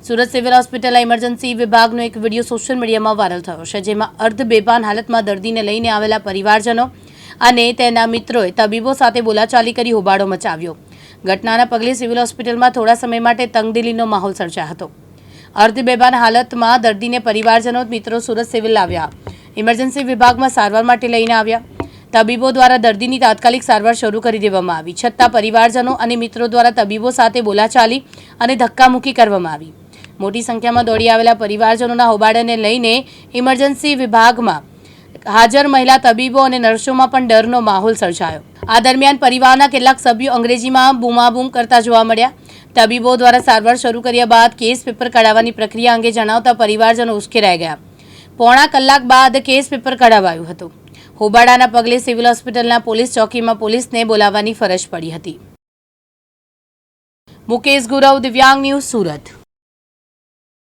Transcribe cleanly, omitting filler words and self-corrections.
Surat civil હોસ્પિટલના emergency વિભાગનો એક વિડીયો સોશિયલ મીડિયામાં વાયરલ થયો છે, જેમાં અર્ધ બેભાન હાલતમાં દર્દીને લઈને આવેલા પરિવારજનો અને તેના મિત્રોએ તબીબો સાથે બોલાચાલી કરી હોબાળો મચાવ્યો। ઘટનાના પગલે સિવિલ હોસ્પિટલમાં થોડા સમય માટે તંગદિલીનો માહોલ સર્જાયો હતો। અર્ધ બેભાન હાલતમાં દર્દીને પરિવારજનો મિત્રો સુરત સિવિલ લાવ્યા। ઇમરજન્સી વિભાગમાં સારવાર માટે લઈને આવ્યા। તબીબો દ્વારા દર્દીની તાત્કાલિક સારવાર શરૂ કરી દેવામાં આવી, છતાં પરિવારજનો અને મિત્રો દ્વારા તબીબો સાથે બોલાચાલી અને ધક્કામુક્કી કરવામાં આવી। મોટી સંખ્યામાં દોડી આવેલા પરિવારજનોના હોબાળાને લઈને ઇમરજન્સી વિભાગમાં હાજર મહિલા તબીબો અને નર્સોમાં પણ ડરનો માહોલ સર્જાયો। આ દરમિયાન પરિવારના કેટલાક સભ્યો અંગ્રેજીમાં બૂમાબૂમ કરતા જોવા મળ્યા। તબીબો દ્વારા સારવાર શરૂ કર્યા બાદ કેસ પેપર કઢાવવાની પ્રક્રિયા અંગે જણાવતા પરિવારજનો ઉશ્કેરાઈ ગયા। પોણા કલાક બાદ કેસ પેપર કઢાવાયું હતું। હોબાળાના પગલે સિવિલ હોસ્પિટલના પોલીસ ચોકીમાં પોલીસને બોલાવવાની ફરજ પડી હતી। મુકેશ ગુરવ, દિવ્યાંગ ન્યૂઝ, સુરત।